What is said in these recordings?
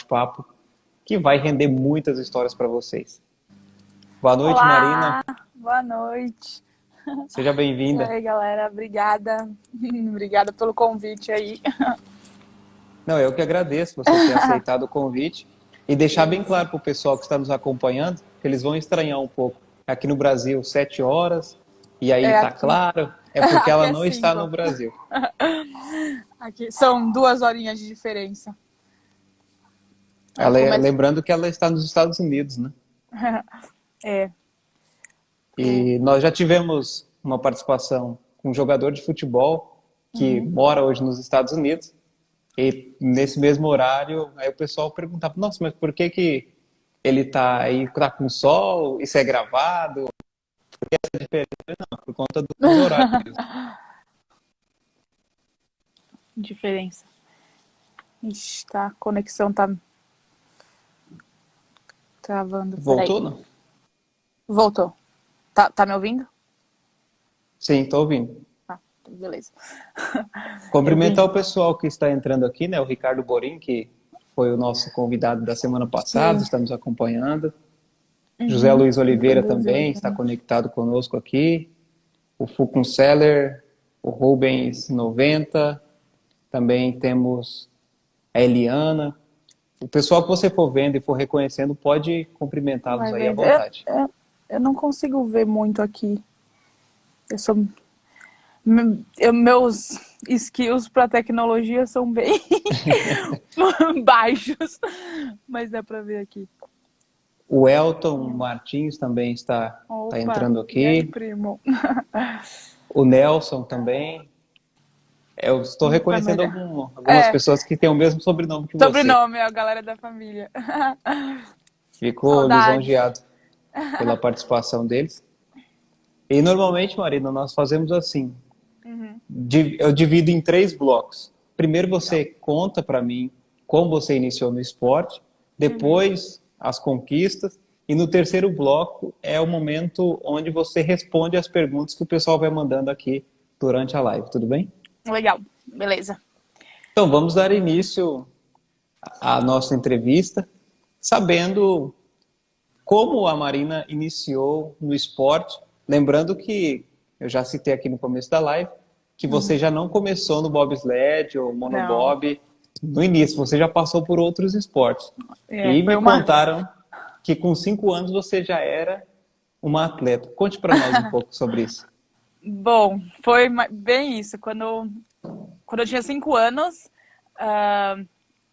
bate-papo que vai render muitas histórias para vocês. Boa noite, Olá, Marina. boa noite. Seja E bem-vinda. aí, galera, obrigada. Obrigada pelo convite aí. Não, eu que agradeço você ter aceitado o convite e deixar Que bem isso. claro para o pessoal que está nos acompanhando que eles vão estranhar um pouco. Aqui no Brasil, 7 horas, e aí É tá aqui, claro, é porque aqui ela é não está no 5. Brasil. Aqui são 2 horinhas de diferença. Aí começa. Lembrando que ela está nos Estados Unidos, né? É, o... E nós já tivemos uma participação com um jogador de futebol que Uhum. mora hoje nos Estados Unidos. E nesse mesmo horário, aí o pessoal perguntava: nossa, mas por que que ele tá aí, tá com sol? Isso é gravado? Não, por conta do fuso horário mesmo. Diferença. Ixi, tá, a conexão tá travando. Peraí. Voltou, não? Voltou. Tá me ouvindo? Sim, tô ouvindo. Ah, beleza. Eu Cumprimentar o vim. pessoal que está entrando aqui, né? O Ricardo Borim, que foi o nosso convidado da semana passada, Sim. está nos acompanhando. José Uhum. Luiz Oliveira também está Introduziu. conectado conosco aqui. O Fulcrum Seller, o Rubens 90. Também temos a Eliana. O pessoal que você for vendo e for reconhecendo, pode cumprimentá-los Vai aí à vendo. vontade. Eu não consigo ver muito aqui. Eu sou meus skills para tecnologia são bem baixos, mas dá para ver aqui. O Elton Martins também está Opa, entrando e aí, aqui. primo? O Nelson também. Eu estou reconhecendo Família. algumas É, pessoas que têm o mesmo sobrenome que você. sobrenome, é a galera da família. Fico Saudades. lisonjeado pela participação deles. E normalmente, Marina, nós fazemos assim. Uhum, Eu divido em 3 blocos. Primeiro legal. você conta para mim como você iniciou no esporte, Uhum, depois as conquistas, e no terceiro bloco é o momento onde você responde as perguntas que o pessoal vai mandando aqui durante a live, tudo bem? legal, beleza. Então vamos dar início à nossa entrevista, sabendo como a Marina iniciou no esporte. Lembrando que eu já citei aqui no começo da live que você Uhum. já não começou no bobsled ou Não, monobob no início, você já passou por outros esportes. E foi me uma. contaram que com 5 anos você já era uma atleta. Conte para nós um pouco sobre isso. Bom, foi bem isso. Quando eu tinha 5 anos, ah,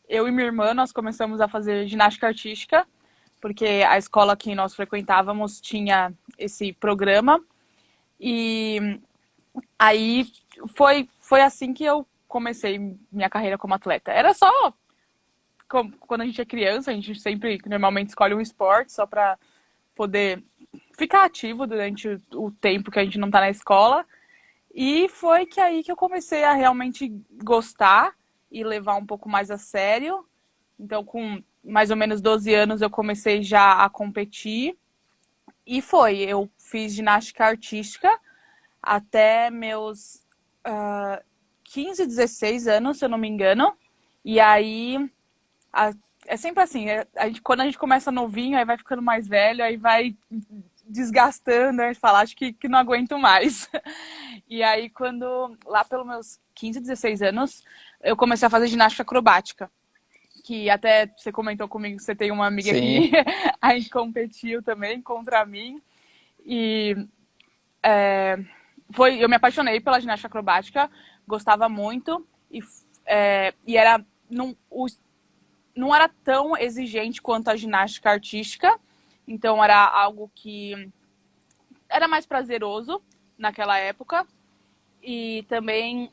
eu e minha irmã, nós começamos a fazer ginástica artística, porque a escola que nós frequentávamos tinha esse programa. E aí foi assim que eu comecei minha carreira como atleta. Era só quando a gente é criança, a gente sempre normalmente escolhe um esporte só para poder ficar ativo durante o tempo que a gente não tá na escola. E foi que aí que eu comecei a realmente gostar e levar um pouco mais a sério. Então, com mais ou menos 12 anos, eu comecei já a competir. E eu fiz ginástica artística até meus 15, 16 anos, se eu não me engano. E aí, a- é sempre assim, quando a gente começa novinho, aí vai ficando mais velho, aí vai desgastando, a gente fala, acho que não aguento mais. E aí, lá pelos meus 15, 16 anos, eu comecei a fazer ginástica acrobática. Que até você comentou comigo que você tem uma amiga que Sim. a gente competiu também contra mim. E eu me apaixonei pela ginástica acrobática, gostava muito. E era. Não era tão exigente quanto a ginástica artística. Então era algo que era mais prazeroso naquela época. E também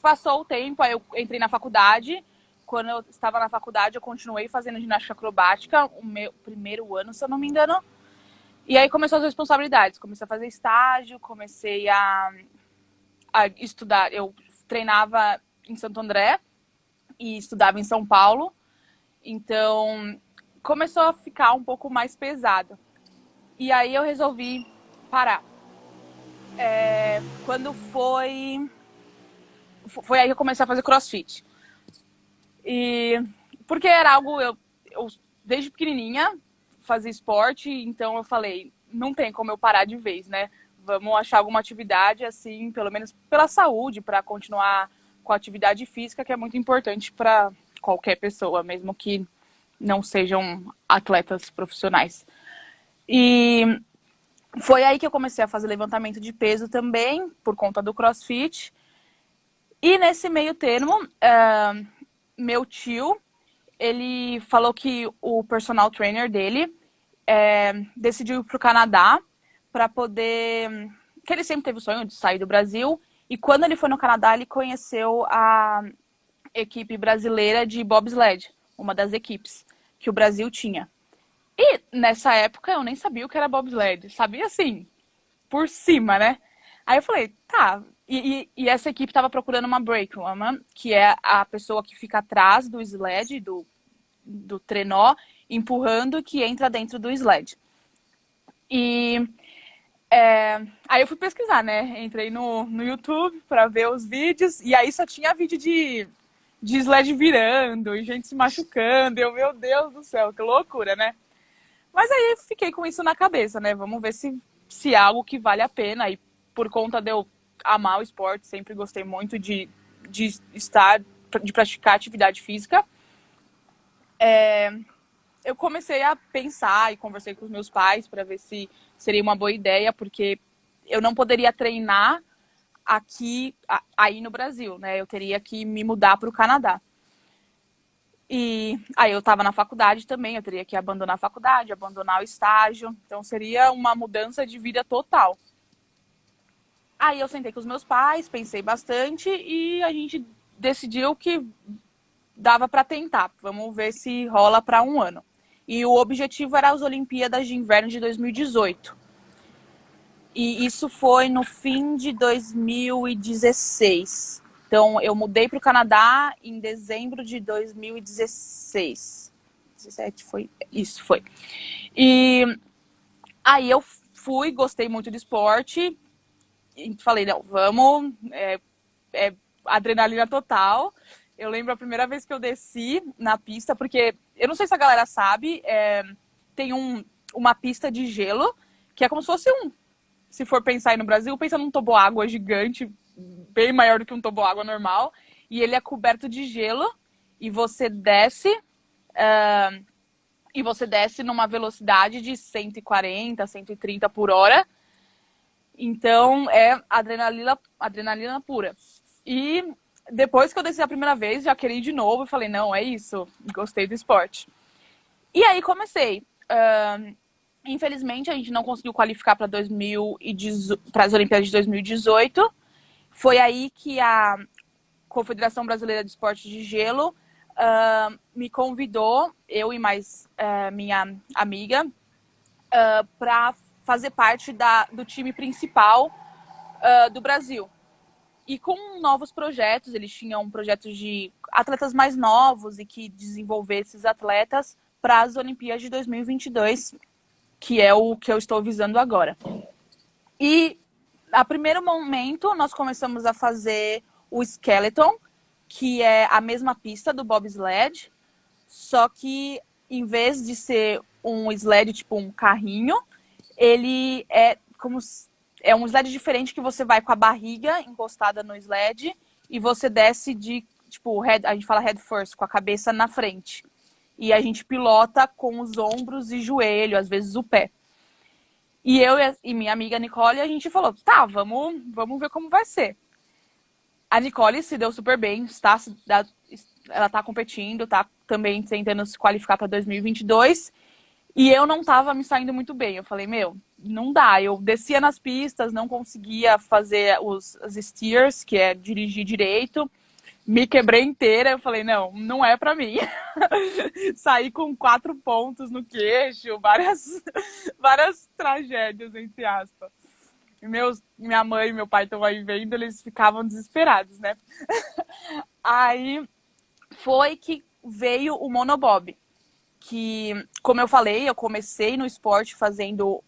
passou o tempo, aí eu entrei na faculdade. Quando eu estava na faculdade, eu continuei fazendo ginástica acrobática, o meu primeiro ano, se eu não me engano. E aí começou as responsabilidades. Comecei a fazer estágio, comecei a estudar. Eu treinava em Santo André e estudava em São Paulo. Então, começou a ficar um pouco mais pesado. E aí eu resolvi parar. Quando foi aí que eu comecei a fazer crossfit. E Porque era algo, eu desde pequenininha fazia esporte, então eu falei, não tem como eu parar de vez, né? Vamos achar alguma atividade, assim, pelo menos pela saúde, para continuar com a atividade física, que é muito importante para qualquer pessoa, mesmo que não sejam atletas profissionais. E foi aí que eu comecei a fazer levantamento de peso também, por conta do CrossFit. E nesse meio termo, meu tio, ele falou que o personal trainer dele decidiu ir para o Canadá para poder... que ele sempre teve o sonho de sair do Brasil. E quando ele foi no Canadá, ele conheceu a equipe brasileira de bobsled, uma das equipes que o Brasil tinha. E nessa época eu nem sabia o que era bobsled. Sabia assim, por cima, né? Aí eu falei, tá. E essa equipe estava procurando uma brakewoman, que é a pessoa que fica atrás do sled, do trenó, empurrando, que entra dentro do sled. E aí eu fui pesquisar, né? Entrei no YouTube para ver os vídeos, e aí só tinha vídeo de sled virando e gente se machucando. Meu Deus do céu, que loucura, né? Mas aí fiquei com isso na cabeça, né? Vamos ver se é algo que vale a pena. E por conta de eu amar o esporte, sempre gostei muito de praticar atividade física. Eu comecei a pensar e conversei com os meus pais para ver se seria uma boa ideia, porque eu não poderia treinar aqui, aí no Brasil, né? Eu teria que me mudar para o Canadá. E aí eu estava na faculdade também, eu teria que abandonar a faculdade, abandonar o estágio. Então seria uma mudança de vida total. Aí eu sentei com os meus pais, pensei bastante e a gente decidiu que dava para tentar. Vamos ver se rola para um ano. E o objetivo era as Olimpíadas de Inverno de 2018. E isso foi no fim de 2016. Então, eu mudei para o Canadá em dezembro de 2016. 17 foi? Isso, foi. E aí eu fui, gostei muito do esporte. E falei, não, vamos, adrenalina total. Eu lembro a primeira vez que eu desci na pista, porque, eu não sei se a galera sabe, tem uma pista de gelo, que é como se fosse se for pensar aí no Brasil, pensa num toboágua gigante, bem maior do que um toboágua normal, e ele é coberto de gelo, e você desce numa velocidade de 140, 130 por hora. Então, é adrenalina pura. E depois que eu desci a primeira vez, já queria ir de novo, e falei, não, é isso, gostei do esporte. E aí comecei. Infelizmente, a gente não conseguiu qualificar para as Olimpíadas de 2018. Foi aí que a Confederação Brasileira de Esporte de Gelo me convidou, eu e mais minha amiga, para fazer parte do time principal do Brasil. E com novos projetos, eles tinham projetos de atletas mais novos e que desenvolver esses atletas para as Olimpíadas de 2022, que é o que eu estou visando agora. E, a primeiro momento, nós começamos a fazer o skeleton, que é a mesma pista do bobsled, só que, em vez de ser um sled, tipo um carrinho, ele é um sled diferente, que você vai com a barriga encostada no sled e você desce a gente fala head first, com a cabeça na frente. E a gente pilota com os ombros e joelho, às vezes o pé. E eu e minha amiga Nicole, a gente falou, tá, vamos ver como vai ser. A Nicole se deu super bem, ela tá competindo, tá também tentando se qualificar para 2022. E eu não tava me saindo muito bem. Eu falei, não dá. Eu descia nas pistas, não conseguia fazer as steers, que é dirigir direito. Me quebrei inteira, eu falei, não é pra mim. Saí com 4 pontos no queixo, várias tragédias, entre aspas. Minha mãe e meu pai estão aí vendo, eles ficavam desesperados, né? Aí foi que veio o monobob, que, como eu falei, eu comecei no esporte fazendo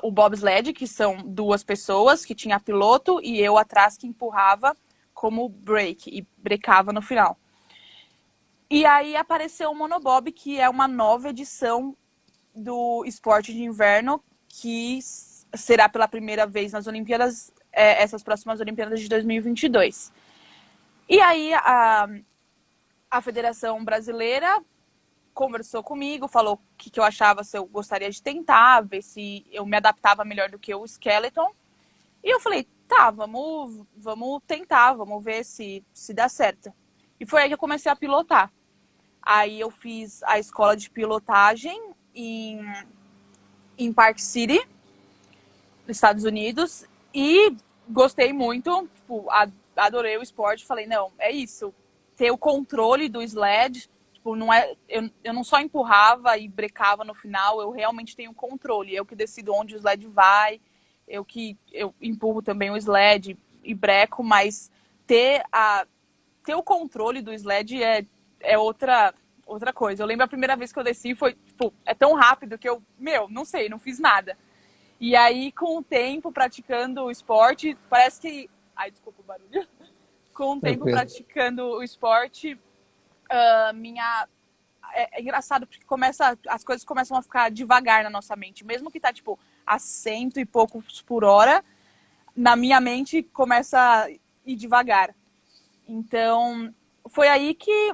o bobsled, que são 2 pessoas, que tinha piloto e eu atrás que empurrava como break e brecava no final. E aí apareceu o Monobob, que é uma nova edição do esporte de inverno, que será pela primeira vez nas Olimpíadas, essas próximas Olimpíadas de 2022. E aí a Federação Brasileira conversou comigo, falou o que eu achava, se eu gostaria de tentar, ver se eu me adaptava melhor do que o skeleton. E eu falei, tá, vamos tentar, vamos ver se dá certo. E foi aí que eu comecei a pilotar. Aí eu fiz a escola de pilotagem em Park City, nos Estados Unidos, e gostei muito, tipo, adorei o esporte, falei, não, é isso, ter o controle do sled, tipo, não é, eu não só empurrava e brecava no final, eu realmente tenho controle, eu que decido onde o sled vai, eu empurro também o sled e breco, mas ter o controle do sled é outra coisa. Eu lembro a primeira vez que eu desci foi, tipo, é tão rápido que não sei, não fiz nada. E aí, com o tempo, praticando o esporte, parece que... Ai, desculpa o barulho. Com o tempo Tranquilo. praticando o esporte, minha... É engraçado porque as coisas começam a ficar devagar na nossa mente. Mesmo que tá, tipo, a 100 e poucos por hora, na minha mente começa a ir devagar. Então, foi aí que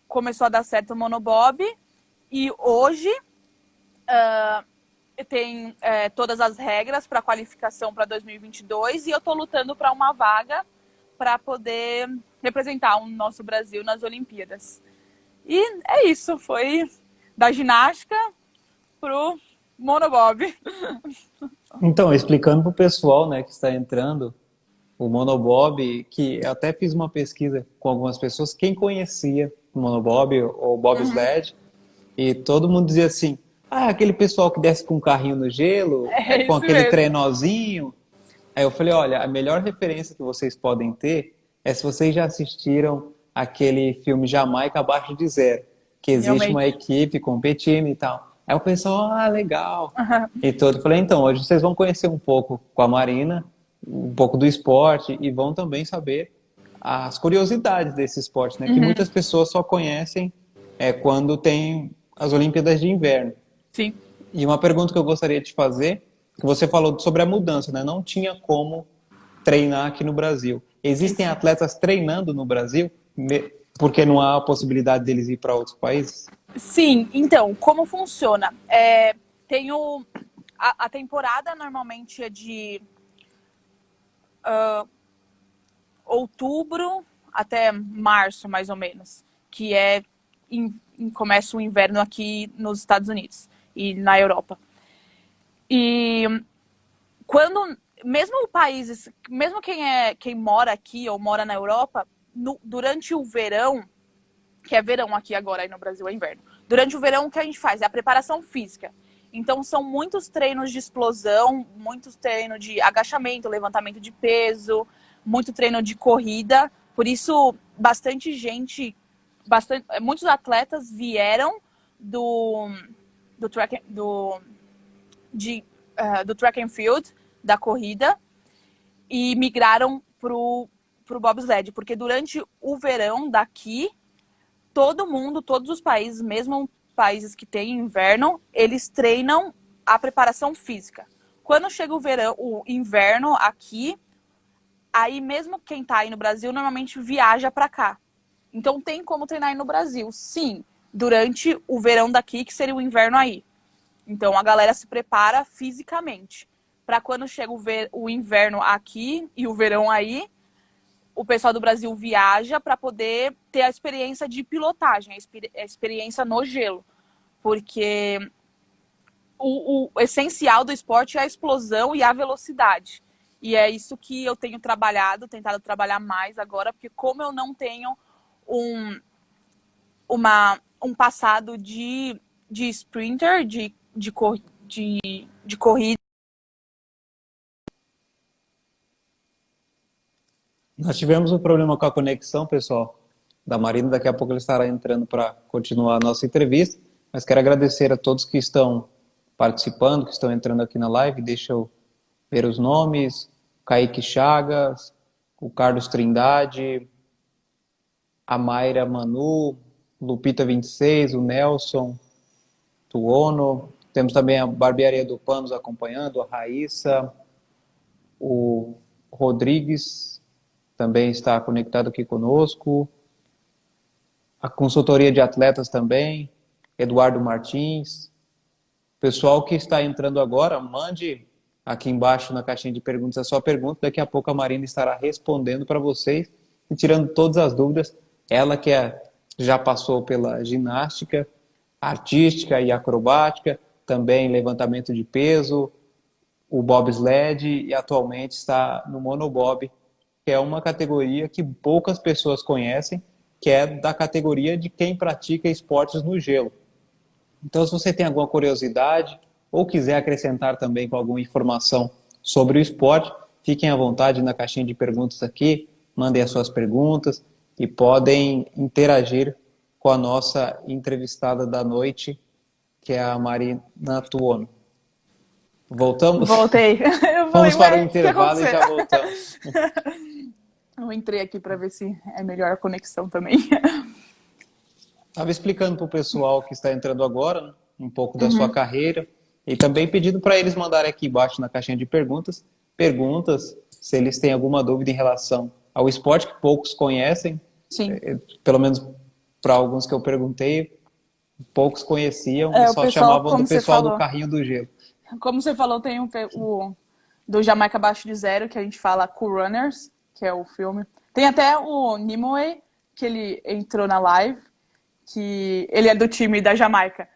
começou a dar certo o Monobob. E hoje tem todas as regras para qualificação para 2022 e eu estou lutando para uma vaga para poder representar o nosso Brasil nas Olimpíadas. E é isso, foi da ginástica pro monobob. Então, explicando para o pessoal, né, que está entrando, o monobob, que eu até fiz uma pesquisa com algumas pessoas, quem conhecia o monobob ou bobsled, e todo mundo dizia assim, aquele pessoal que desce com um carrinho no gelo, É com isso aquele mesmo. trenozinho. Aí eu falei, olha, a melhor referência que vocês podem ter é se vocês já assistiram aquele filme Jamaica Abaixo de Zero, que existe uma Realmente. equipe competindo e tal. Aí o pessoal, legal. E todo, eu falei, então, hoje vocês vão conhecer um pouco com a Marina, um pouco do esporte e vão também saber as curiosidades desse esporte, né? Que muitas pessoas só conhecem quando tem as Olimpíadas de Inverno. Sim. E uma pergunta que eu gostaria de fazer, que você falou sobre a mudança, né? Não tinha como treinar aqui no Brasil. Existem Isso. atletas treinando no Brasil, porque não há a possibilidade deles ir para outros países? Sim, então, como funciona? Tem a temporada normalmente é de outubro até março, mais ou menos, que começa o inverno aqui nos Estados Unidos e na Europa. E quando, mesmo países, mesmo quem mora aqui ou mora na Europa, durante o verão, que é verão aqui agora, aí no Brasil é inverno, durante o verão o que a gente faz é a preparação física. Então são muitos treinos de explosão, muitos treinos de agachamento, levantamento de peso, muito treino de corrida. Por isso, muitos atletas vieram do track, do track and field, da corrida, e migraram pro bobsled, porque durante o verão daqui, todo mundo, todos os países, mesmo países que têm inverno, eles treinam a preparação física. Quando chega o inverno aqui, aí mesmo quem tá aí no Brasil normalmente viaja para cá. Então tem como treinar aí no Brasil, sim, durante o verão daqui, que seria o inverno aí. Então a galera se prepara fisicamente para quando chega o inverno aqui e o verão aí, o pessoal do Brasil viaja para poder ter a experiência de pilotagem, a experiência no gelo. Porque o essencial do esporte é a explosão e a velocidade. E é isso que eu tenho tentado trabalhar mais agora, porque como eu não tenho um, um passado de sprinter, de corrida. Nós tivemos um problema com a conexão, pessoal, da Marina. Daqui a pouco ele estará entrando para continuar a nossa entrevista. Mas quero agradecer a todos que estão participando, que estão entrando aqui na live. Deixa eu ver os nomes. Kaique Chagas, o Carlos Trindade, a Mayra Manu, Lupita 26, o Nelson, Tuono. Temos também a Barbearia do Pan nos acompanhando, a Raíssa, o Rodrigues também está conectado aqui conosco. A consultoria de atletas também, Eduardo Martins. Pessoal que está entrando agora, mande aqui embaixo na caixinha de perguntas a sua pergunta. Daqui a pouco a Marina estará respondendo para vocês e tirando todas as dúvidas. Ela que já passou pela ginástica artística e acrobática, também levantamento de peso, o bobsled e atualmente está no monobob, que é uma categoria que poucas pessoas conhecem, que é da categoria de quem pratica esportes no gelo. Então, se você tem alguma curiosidade ou quiser acrescentar também com alguma informação sobre o esporte, fiquem à vontade na caixinha de perguntas aqui, mandem as suas perguntas e podem interagir com a nossa entrevistada da noite, que é a Marina Tuono. Voltamos? Voltei. Eu falei, Vamos para o ué, o que intervalo e aconteceu? já voltamos. Eu entrei aqui para ver se é melhor a conexão também. Estava explicando para o pessoal que está entrando agora, né, um pouco da sua Uhum. carreira e também pedindo para eles mandarem aqui embaixo na caixinha de perguntas se eles têm alguma dúvida em relação ao esporte que poucos conhecem, Sim. pelo menos para alguns que eu perguntei, poucos conheciam e O só pessoal, chamavam do como você pessoal do falou, carrinho do gelo. tem o do Jamaica Abaixo de Zero, que a gente fala Cool Runners, que é o filme. Tem até o Nimue, que ele entrou na live, que ele é do time da Jamaica.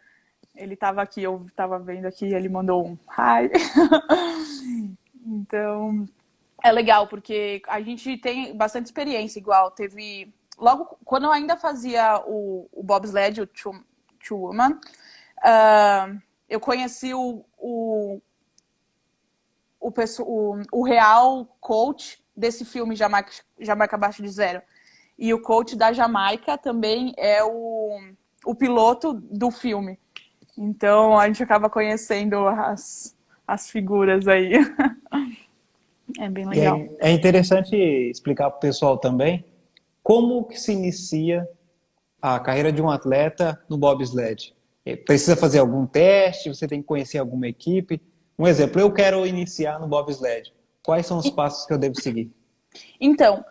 Ele estava aqui, eu estava vendo aqui, ele mandou um hi. Então, é legal, porque a gente tem bastante experiência, igual teve... Logo, quando eu ainda fazia o bobsled, o Two Woman, eu conheci o real coach desse filme Jamaica Abaixo de Zero. E o coach da Jamaica também é o piloto do filme. Então a gente acaba conhecendo as figuras aí. É bem E legal. é interessante explicar para o pessoal também como que se inicia a carreira de um atleta no bobsled. Precisa fazer algum teste? Você tem que conhecer alguma equipe? Um exemplo, eu quero iniciar no bobsled. Quais são os passos que eu devo seguir? Então,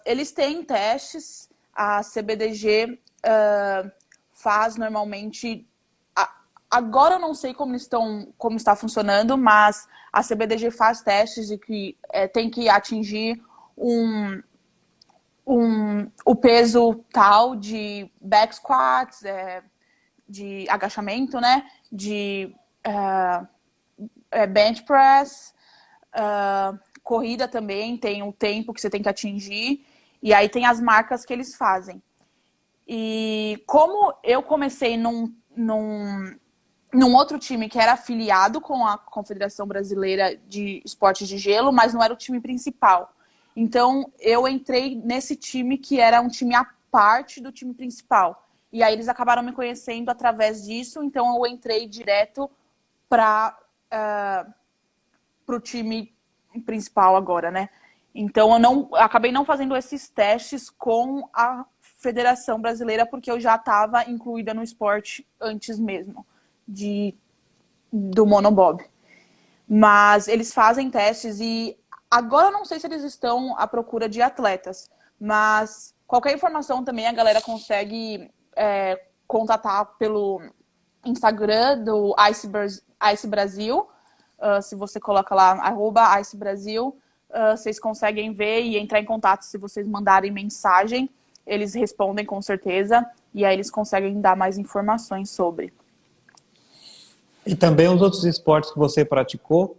eles têm testes, a CBDG faz normalmente. Agora eu não sei como está funcionando, mas a CBDG faz testes de que tem que atingir o peso tal de back squats, de agachamento, né? De bench press, corrida também, tem o tempo que você tem que atingir, e aí tem as marcas que eles fazem. E como eu comecei num outro time que era afiliado com a Confederação Brasileira de Esportes de Gelo, mas não era o time principal. Então, eu entrei nesse time que era um time à parte do time principal. E aí eles acabaram me conhecendo através disso, então eu entrei direto para o time principal agora, né? Então, acabei não fazendo esses testes com a Federação Brasileira, porque eu já estava incluída no esporte antes mesmo do monobob. Mas eles fazem testes e agora eu não sei se eles estão à procura de atletas, mas qualquer informação também a galera consegue contatar pelo Instagram do Ice Brasil. Se você coloca lá, @IceBrasil, vocês conseguem ver e entrar em contato. Se vocês mandarem mensagem, eles respondem com certeza, e aí eles conseguem dar mais informações sobre. E também os outros esportes que você praticou,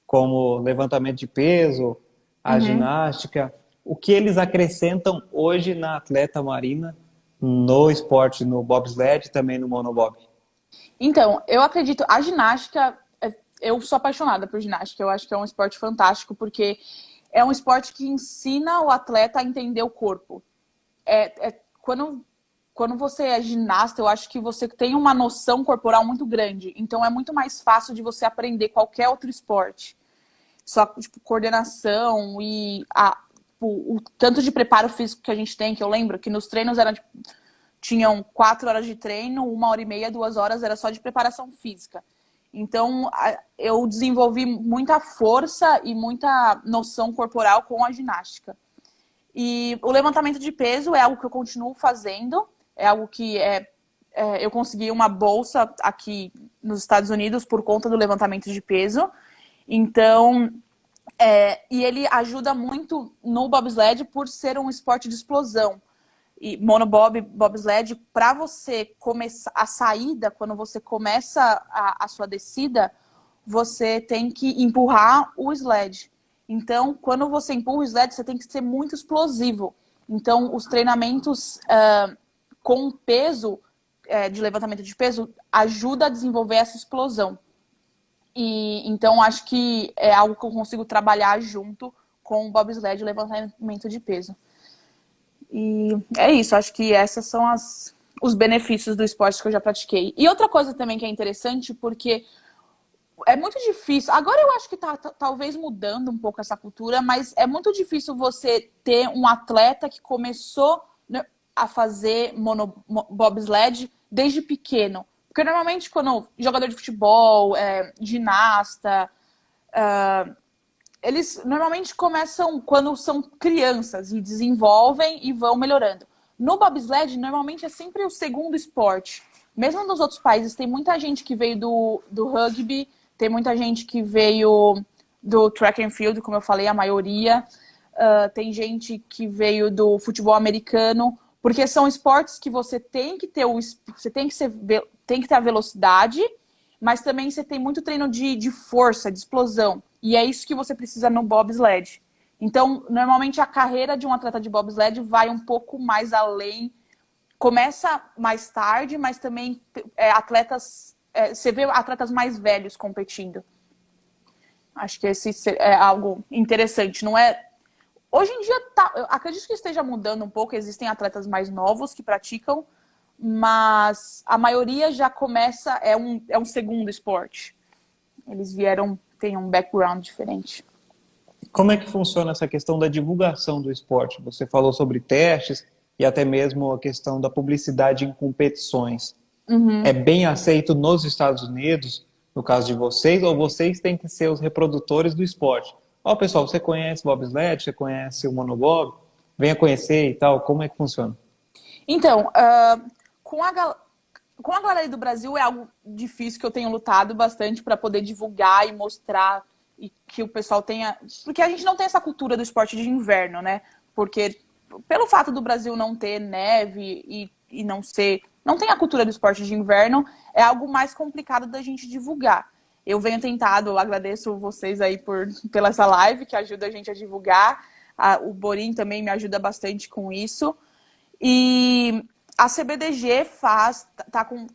como levantamento de peso, a ginástica, o que eles acrescentam hoje na atleta Marina no esporte, no bobsled e também no monobob? Então, eu acredito, a ginástica, eu sou apaixonada por ginástica, eu acho que é um esporte fantástico, porque é um esporte que ensina o atleta a entender o corpo. Quando você é ginasta, eu acho que você tem uma noção corporal muito grande. Então é muito mais fácil de você aprender qualquer outro esporte. Só tipo, coordenação e o tanto de preparo físico que a gente tem, que eu lembro que nos treinos era tipo, tinham 4 horas de treino, 1h30, 2 horas era só de preparação física. Então, eu desenvolvi muita força e muita noção corporal com a ginástica. E o levantamento de peso é algo que eu continuo fazendo, é algo que eu consegui uma bolsa aqui nos Estados Unidos por conta do levantamento de peso. Então, e ele ajuda muito no bobsled por ser um esporte de explosão. E monobob, bobsled, para você começar a saída, quando você começa a sua descida, você tem que empurrar o sled. Então, quando você empurra o sled, você tem que ser muito explosivo. Então, os treinamentos com peso, de levantamento de peso, ajuda a desenvolver essa explosão. E então, acho que é algo que eu consigo trabalhar junto com o bobsled e levantamento de peso. E é isso, acho que esses são os benefícios do esporte que eu já pratiquei. E outra coisa também que é interessante, porque é muito difícil, agora eu acho que tá talvez mudando um pouco essa cultura, mas é muito difícil você ter um atleta que começou, né, a fazer bobsled desde pequeno. Porque normalmente quando jogador de futebol, ginasta, eles normalmente começam quando são crianças e desenvolvem e vão melhorando. No bobsled, normalmente é sempre o segundo esporte. Mesmo nos outros países, tem muita gente que veio do rugby, tem muita gente que veio do track and field, como eu falei, a maioria. Tem gente que veio do futebol americano, porque são esportes que você tem que ter tem que ter a velocidade, mas também você tem muito treino de força, de explosão. E é isso que você precisa no bobsled. Então, normalmente a carreira de um atleta de bobsled vai um pouco mais além. Começa mais tarde, mas também você vê atletas mais velhos competindo. Acho que esse é algo interessante. Não é... Hoje em dia, eu acredito que esteja mudando um pouco. Existem atletas mais novos que praticam, mas a maioria já começa, é um segundo esporte. Eles têm um background diferente. Como é que funciona essa questão da divulgação do esporte? Você falou sobre testes e até mesmo a questão da publicidade em competições. Uhum. É bem aceito nos Estados Unidos, no caso de vocês, ou vocês têm que ser os reprodutores do esporte? Ó, pessoal, você conhece bobsled, você conhece o monobob? Venha conhecer e tal. Como é que funciona? Então, com a galera do Brasil é algo difícil que eu tenho lutado bastante para poder divulgar e mostrar e que o pessoal tenha... Porque a gente não tem essa cultura do esporte de inverno, né? Porque pelo fato do Brasil não ter neve e não tem a cultura do esporte de inverno, é algo mais complicado da gente divulgar. Eu eu agradeço vocês aí pela essa live, que ajuda a gente a divulgar. O Borim também me ajuda bastante com isso. E a CBDG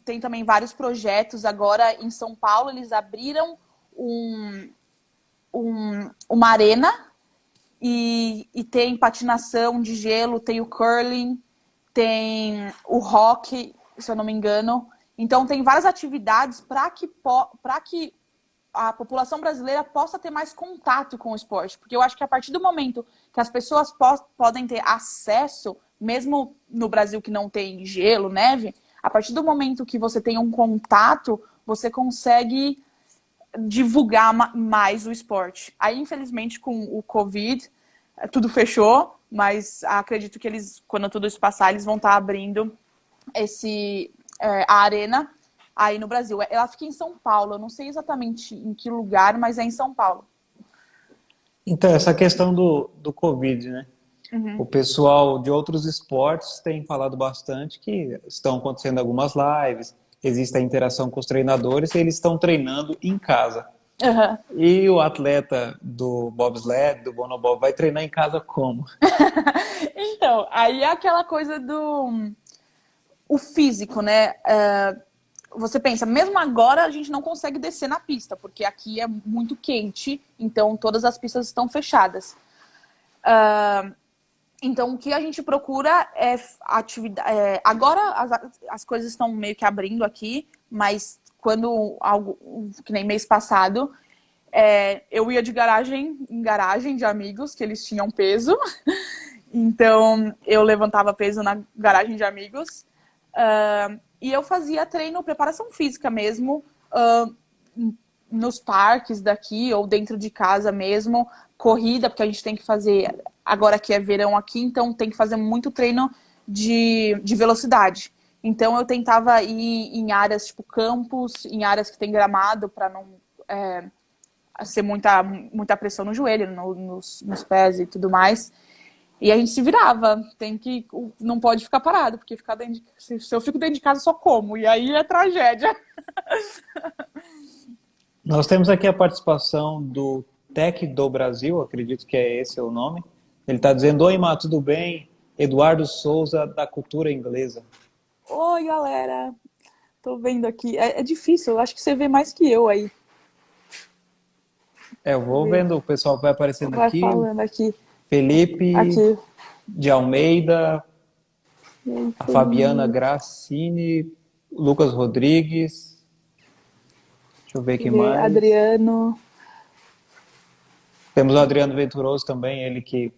tem também vários projetos. Agora, em São Paulo, eles abriram uma arena e tem patinação de gelo, tem o curling, tem o hockey, se eu não me engano. Então, tem várias atividades para que a população brasileira possa ter mais contato com o esporte. Porque eu acho que a partir do momento que as pessoas podem ter acesso, mesmo no Brasil que não tem gelo, neve, a partir do momento que você tem um contato, você consegue divulgar mais o esporte. Aí, infelizmente, com o Covid, tudo fechou, mas acredito que quando tudo isso passar, eles vão estar abrindo a arena aí no Brasil. Ela fica em São Paulo, eu não sei exatamente em que lugar, mas é em São Paulo. Então, essa questão do Covid, né? Uhum. O pessoal de outros esportes tem falado bastante que estão acontecendo algumas lives, existe a interação com os treinadores e eles estão treinando em casa. Uhum. E o atleta do bobsled, do monobob, vai treinar em casa como? Então, aí é aquela coisa o físico, né? Você pensa, mesmo agora a gente não consegue descer na pista, porque aqui é muito quente, então todas as pistas estão fechadas. Então, o que a gente procura é atividade. Agora as coisas estão meio que abrindo aqui, mas quando que nem mês passado, eu ia de garagem em garagem de amigos, que eles tinham peso. Então, eu levantava peso na garagem de amigos. E eu fazia treino, preparação física mesmo, nos parques daqui ou dentro de casa mesmo, corrida, porque a gente tem que fazer, agora que é verão aqui, então tem que fazer muito treino de velocidade. Então eu tentava ir em áreas tipo campos, em áreas que tem gramado, para não ser muita pressão no joelho, nos pés e tudo mais. E a gente se virava, não pode ficar parado, porque se eu fico dentro de casa, só como, e aí é tragédia. Nós temos aqui a participação do Tech do Brasil, acredito que é esse o nome. Ele está dizendo: oi, Má, tudo bem? Eduardo Souza, da Cultura Inglesa. Oi, galera. Tô vendo aqui. É difícil, eu acho que você vê mais que eu aí. Eu vou vendo, o pessoal vai aparecendo Vai aqui. falando aqui. Felipe Aqui. de Almeida, Aí, a Fabiana Gracini, Lucas Rodrigues. Deixa eu ver aqui mais. Adriano. Temos o Adriano Venturoso também, ele que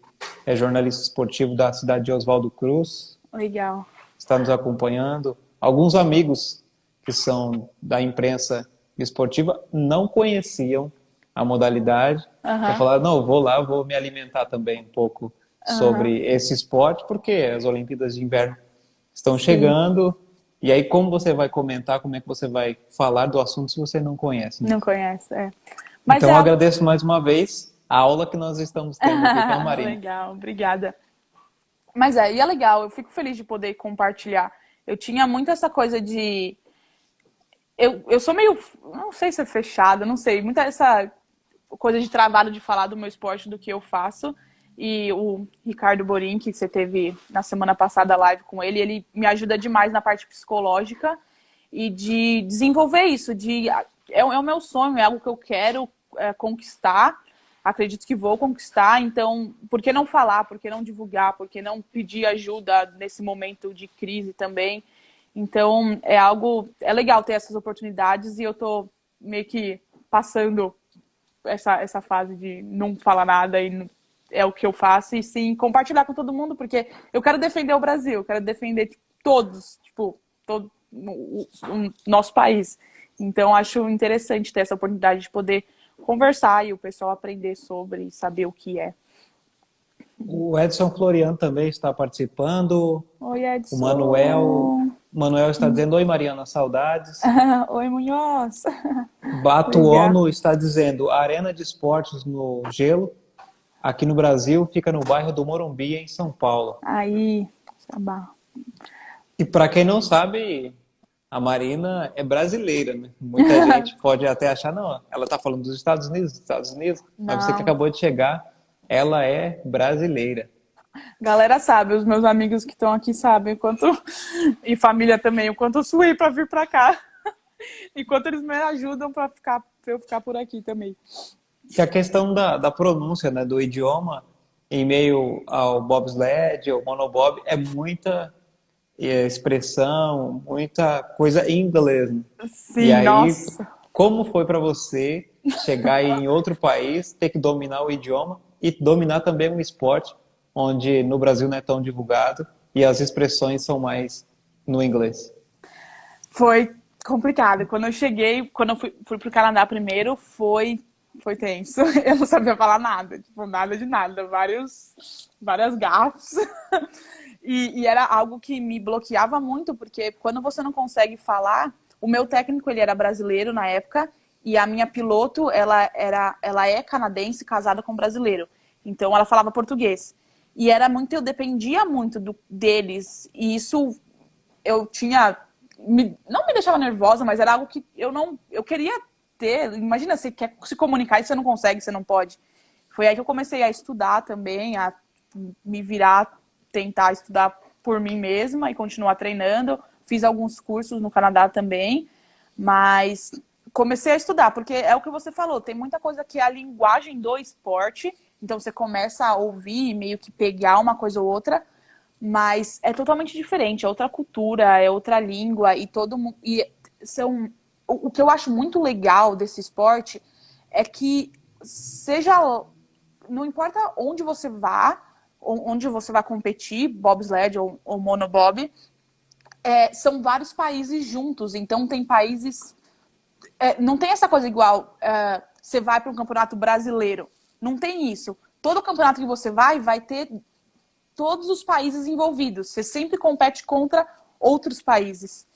é jornalista esportivo da cidade de Oswaldo Cruz. Legal. Está nos acompanhando. Alguns amigos que são da imprensa esportiva não conheciam a modalidade. Eu falaram: não, eu vou lá, vou me alimentar também um pouco sobre esse esporte, porque as Olimpíadas de Inverno estão chegando. E aí, como você vai comentar, como é que você vai falar do assunto se você não conhece? Né? Não conhece, Mas então, eu agradeço mais uma vez a aula que nós estamos tendo aqui com a Marina. Legal, obrigada. Mas e é legal, eu fico feliz de poder compartilhar. Eu tinha muito essa coisa de... Eu sou meio, não sei se é fechada, não sei, muita essa coisa de travado de falar do meu esporte, do que eu faço. E o Ricardo Borin, que você teve na semana passada a live com ele me ajuda demais na parte psicológica e de desenvolver isso. É o meu sonho, é algo que eu quero conquistar. Acredito que vou conquistar, então por que não falar, por que não divulgar, por que não pedir ajuda nesse momento de crise também? Então é legal ter essas oportunidades e eu tô meio que passando essa fase de não falar nada e é o que eu faço, e sim compartilhar com todo mundo, porque eu quero defender o Brasil, eu quero defender todos, todo o nosso país. Então acho interessante ter essa oportunidade de poder conversar e o pessoal aprender sobre e saber o que é. O Edson Floriano também está participando. Oi, Edson. O Manuel está dizendo: oi, Mariana, saudades. Oi, Munhoz. Bato Ono está dizendo: a arena de esportes no gelo, aqui no Brasil, fica no bairro do Morumbi, em São Paulo. Aí, Sabá. E para quem não sabe, a Marina é brasileira, né? Muita gente pode até achar: não, ela está falando dos Estados Unidos, mas você que acabou de chegar, ela é brasileira. Galera sabe, os meus amigos que estão aqui sabem o quanto, e família também, o quanto eu suei para vir para cá. E quanto eles me ajudam para eu ficar por aqui também. Que a questão da pronúncia, né, do idioma, em meio ao bobsled, ao monobob, é muita expressão, muita coisa em inglês. Né? Sim, e aí, nossa. Como foi para você chegar em outro país, ter que dominar o idioma e dominar também um esporte onde no Brasil não é tão divulgado e as expressões são mais no inglês? Foi complicado. Quando eu fui pro Canadá primeiro, foi tenso. Eu não sabia falar nada, nada de nada, várias gafes. E era algo que me bloqueava muito, porque quando você não consegue falar, o meu técnico, ele era brasileiro na época, e a minha piloto, ela é canadense, casada com um brasileiro. Então ela falava português. E eu dependia muito deles, e isso eu tinha, não me deixava nervosa, mas era algo que eu queria ter. Imagina, você quer se comunicar e você não consegue, você não pode. Foi aí que eu comecei a estudar também, a me virar, tentar estudar por mim mesma e continuar treinando. Fiz alguns cursos no Canadá também, mas comecei a estudar, porque é o que você falou, tem muita coisa que é a linguagem do esporte, então você começa a ouvir e meio que pegar uma coisa ou outra, mas é totalmente diferente, é outra cultura, é outra língua, e todo mundo. O que eu acho muito legal desse esporte é que não importa onde você vai competir, bobsled ou monobob, são vários países juntos, então tem países... não tem essa coisa igual, você vai para um campeonato brasileiro. Não tem isso. Todo campeonato que você vai ter todos os países envolvidos. Você sempre compete contra outros países.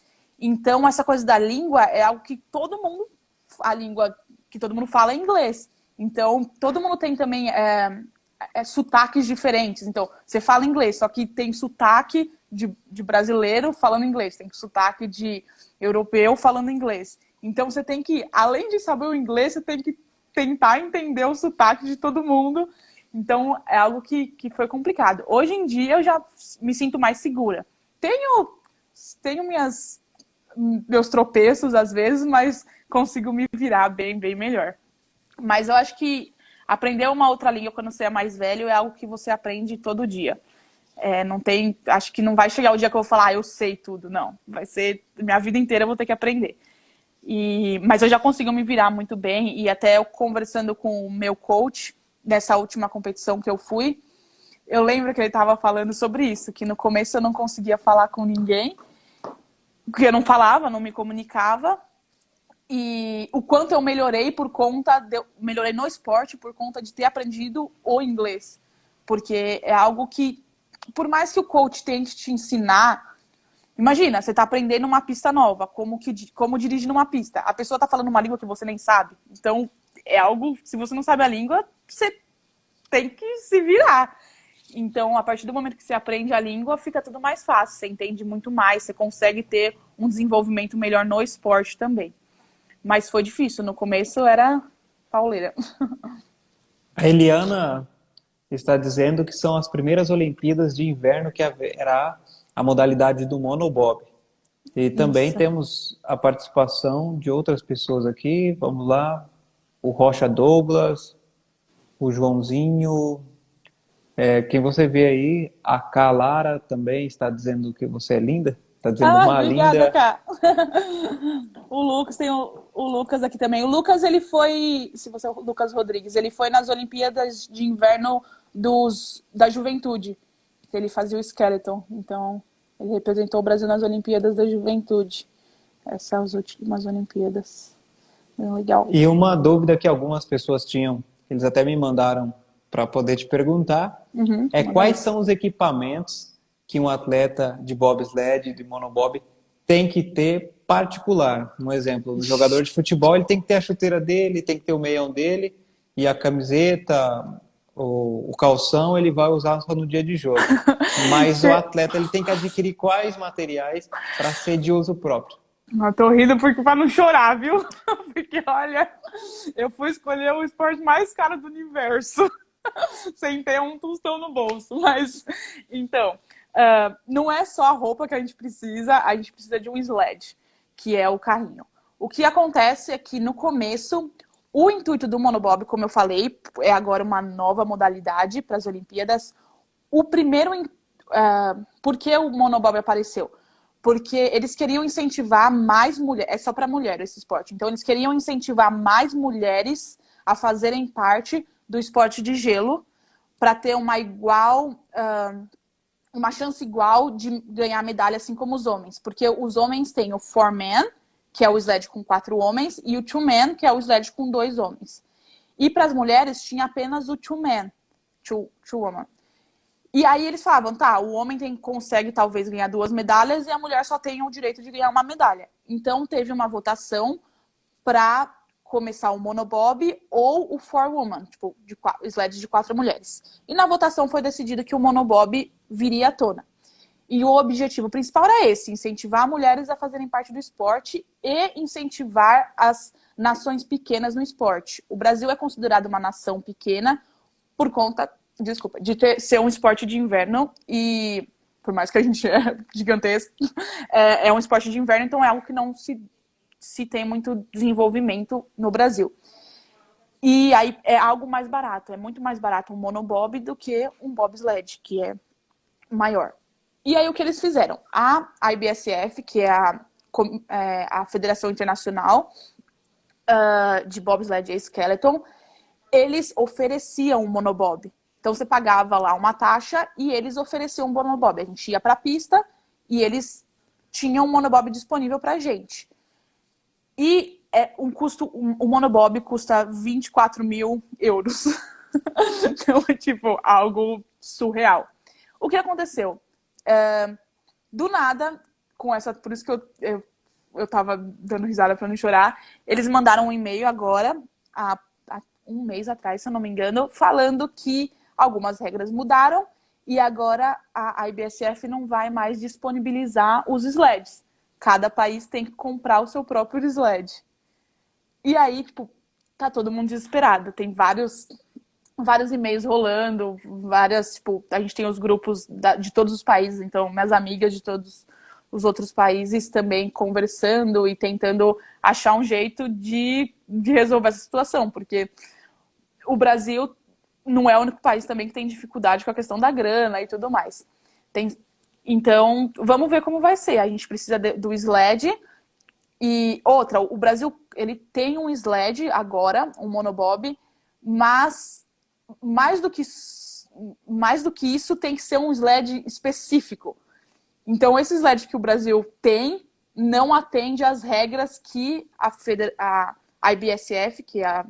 Então, essa coisa da língua é algo que todo mundo... A língua que todo mundo fala é inglês. Então, todo mundo tem também sotaques diferentes. Então, você fala inglês, só que tem sotaque de brasileiro falando inglês. Tem sotaque de europeu falando inglês. Então, você tem que, além de saber o inglês, você tem que tentar entender o sotaque de todo mundo. Então, é algo que foi complicado. Hoje em dia, eu já me sinto mais segura. Tenho meus tropeços, às vezes, mas consigo me virar bem melhor. Mas eu acho que aprender uma outra língua quando você é mais velho é algo que você aprende todo dia. Não tem, acho que não vai chegar o dia que eu vou falar, eu sei tudo. Não, vai ser minha vida inteira eu vou ter que aprender. Mas eu já consigo me virar muito bem. E até eu conversando com o meu coach nessa última competição que eu fui, eu lembro que ele estava falando sobre isso, que no começo eu não conseguia falar com ninguém, porque eu não falava, não me comunicava, e o quanto eu melhorei melhorei no esporte por conta de ter aprendido o inglês, porque é algo que, por mais que o coach tente te ensinar, imagina, você está aprendendo uma pista nova, como dirigir numa pista, a pessoa está falando uma língua que você nem sabe, então é algo, se você não sabe a língua, você tem que se virar. Então, a partir do momento que você aprende a língua, fica tudo mais fácil. Você entende muito mais, você consegue ter um desenvolvimento melhor no esporte também. Mas foi difícil. No começo era pauleira. A Eliana está dizendo que são as primeiras Olimpíadas de Inverno que haverá a modalidade do monobob. E também Isso. temos a participação de outras pessoas aqui. Vamos lá. O Rocha Douglas, o Joãozinho. Quem você vê aí, a K. Lara também está dizendo que você é linda. Está dizendo uma Obrigada, linda. Cá. O Lucas, tem o Lucas aqui também. O Lucas, ele foi, se você é o Lucas Rodrigues, ele foi nas Olimpíadas de Inverno da Juventude. Ele fazia o skeleton. Então, ele representou o Brasil nas Olimpíadas da Juventude. Essas são as últimas Olimpíadas. Bem legal. E uma dúvida que algumas pessoas tinham, eles até me mandaram para poder te perguntar, quais são os equipamentos que um atleta de bobsled, de monobob, tem que ter particular. Um exemplo, um jogador de futebol, ele tem que ter a chuteira dele, tem que ter o meião dele, e a camiseta, o calção, ele vai usar só no dia de jogo. Mas o atleta, ele tem que adquirir quais materiais para ser de uso próprio? Eu tô rindo para não chorar, viu? Porque, olha, eu fui escolher o esporte mais caro do universo. Sem ter um tostão no bolso. Mas, então, não é só a roupa que a gente precisa de um sled, que é o carrinho. O que acontece é que no começo, o intuito do monobob, como eu falei, é agora uma nova modalidade para as Olimpíadas. O primeiro, por que o monobob apareceu? Porque eles queriam incentivar mais mulheres, é só para mulher esse esporte, então eles queriam incentivar mais mulheres a fazerem parte do esporte de gelo, para ter uma chance igual de ganhar medalha, assim como os homens. Porque os homens têm o four-man, que é o sled com 4 homens, e o two-man, que é o sled com 2 homens. E para as mulheres, tinha apenas o two-man, two-woman. E aí eles falavam, tá, o homem consegue talvez ganhar 2 medalhas e a mulher só tem o direito de ganhar uma medalha. Então teve uma votação para começar o monobob ou o four-woman, tipo, sled de 4 mulheres. E na votação foi decidido que o monobob viria à tona. E o objetivo principal era esse, incentivar mulheres a fazerem parte do esporte e incentivar as nações pequenas no esporte. O Brasil é considerado uma nação pequena por conta, de ser um esporte de inverno e, por mais que a gente é gigantesco, é um esporte de inverno, então é algo que não se tem muito desenvolvimento no Brasil. E aí é algo mais barato, é muito mais barato um monobob do que um bobsled, que é maior. E aí o que eles fizeram? A IBSF, que é a Federação Internacional de Bobsled e Skeleton, eles ofereciam um monobob. Então você pagava lá uma taxa e eles ofereciam um monobob. A gente ia para a pista e eles tinha um monobob disponível pra gente. E o monobob custa 24 mil euros. Então é tipo algo surreal. O que aconteceu? Do nada, por isso que eu tava dando risada pra não chorar, eles mandaram um e-mail agora, há um mês atrás, se eu não me engano, falando que algumas regras mudaram e agora a IBSF não vai mais disponibilizar os sleds. Cada país tem que comprar o seu próprio sled. E aí, tipo, tá todo mundo desesperado. Tem vários e-mails rolando, tipo, a gente tem os grupos de todos os países, então minhas amigas de todos os outros países também conversando e tentando achar um jeito de resolver essa situação, porque o Brasil não é o único país também que tem dificuldade com a questão da grana e tudo mais. Então, vamos ver como vai ser. A gente precisa do sled. E outra, o Brasil, ele tem um sled agora, um monobob, mas mais do que isso tem que ser um sled específico. Então, esse sled que o Brasil tem não atende às regras que a IBSF, que é a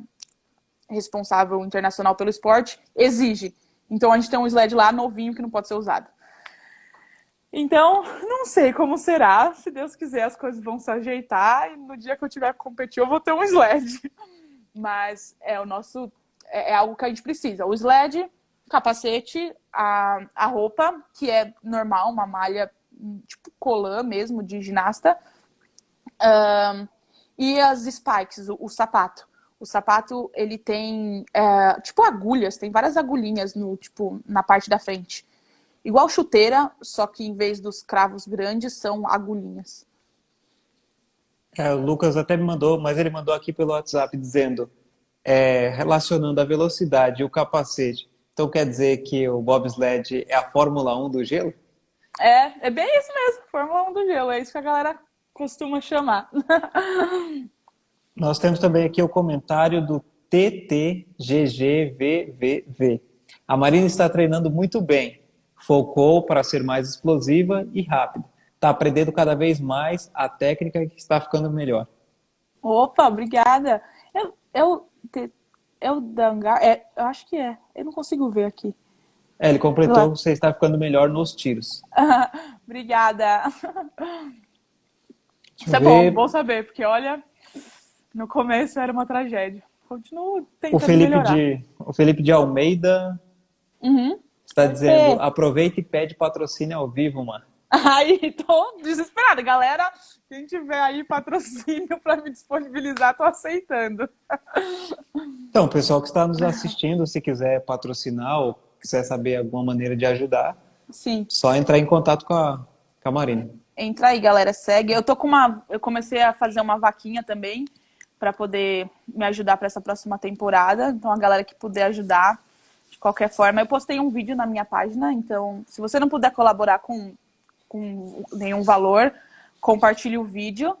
responsável internacional pelo esporte, exige. Então, a gente tem um sled lá novinho que não pode ser usado. Então, não sei como será. Se Deus quiser, as coisas vão se ajeitar e no dia que eu tiver que competir, eu vou ter um sled. Mas é algo que a gente precisa. O sled, capacete, a roupa, que é normal, uma malha tipo colã mesmo, de ginasta, e as spikes, o sapato. O sapato, ele tem tipo agulhas, tem várias agulhinhas na parte da frente. Igual chuteira, só que em vez dos cravos grandes, são agulhinhas. O Lucas até me mandou, mas ele mandou aqui pelo WhatsApp dizendo, relacionando a velocidade e o capacete. Então quer dizer que o bobsled é a Fórmula 1 do gelo? É bem isso mesmo, Fórmula 1 do gelo, é isso que a galera costuma chamar. Nós temos também aqui o comentário do TTGGVVV. A Marina está treinando muito bem. Focou para ser mais explosiva e rápida. Está aprendendo cada vez mais a técnica que está ficando melhor. Opa, obrigada. Eu Dangar, eu acho que é. Eu não consigo ver aqui. Ele completou, você está ficando melhor nos tiros. Obrigada. Isso é bom saber, porque olha, no começo era uma tragédia. Continuo tentando melhorar. O Felipe de Almeida está dizendo, aproveita e pede patrocínio ao vivo, mano. Aí, tô desesperada. Galera, quem tiver aí patrocínio para me disponibilizar, tô aceitando. Então, pessoal que está nos assistindo, se quiser patrocinar ou quiser saber alguma maneira de ajudar, sim, só entrar em contato com a Marina. Entra aí, galera, segue. Eu comecei a fazer uma vaquinha também para poder me ajudar para essa próxima temporada. Então, a galera que puder ajudar, de qualquer forma, eu postei um vídeo na minha página. Então, se você não puder colaborar com nenhum valor, compartilhe o vídeo.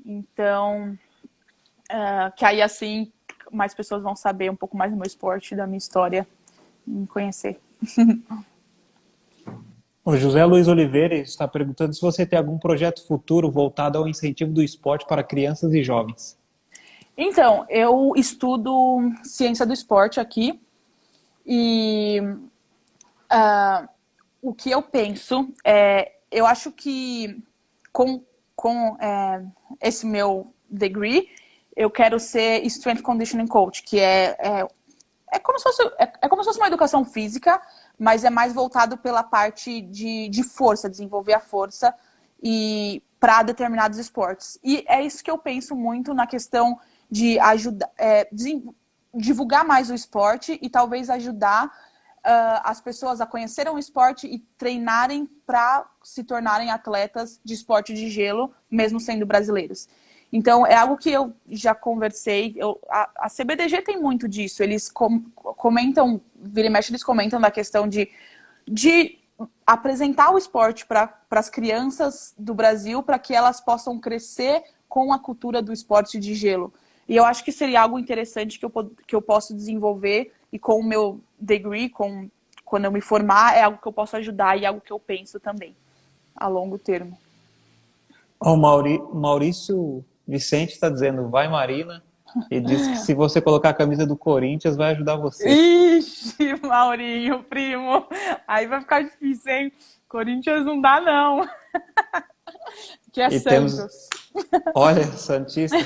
Então, que aí assim mais pessoas vão saber um pouco mais do meu esporte, da minha história, me conhecer. O José Luiz Oliveira está perguntando se você tem algum projeto futuro voltado ao incentivo do esporte para crianças e jovens. Então, eu estudo ciência do esporte aqui e o que eu penso eu acho que com esse meu degree, eu quero ser Strength Conditioning Coach, que é como se fosse uma educação física, mas é mais voltado pela parte de força, desenvolver a força e para determinados esportes. E é isso que eu penso muito na questão de ajudar, divulgar mais o esporte e talvez ajudar as pessoas a conhecerem o esporte e treinarem para se tornarem atletas de esporte de gelo, mesmo sendo brasileiros. Então, é algo que eu já conversei. A CBDG tem muito disso. Eles comentam, vira e mexe, eles comentam da questão de apresentar o esporte para as crianças do Brasil, para que elas possam crescer com a cultura do esporte de gelo. E eu acho que seria algo interessante que eu posso desenvolver, e com o meu degree, quando eu me formar, é algo que eu posso ajudar e é algo que eu penso também, a longo termo. Ó, Maurício Vicente está dizendo, vai Marina, e diz que se você colocar a camisa do Corinthians vai ajudar você. Ixi, Maurinho, primo. Aí vai ficar difícil, hein? Corinthians não dá, não. Que é E temos, Santos. olha, Santista,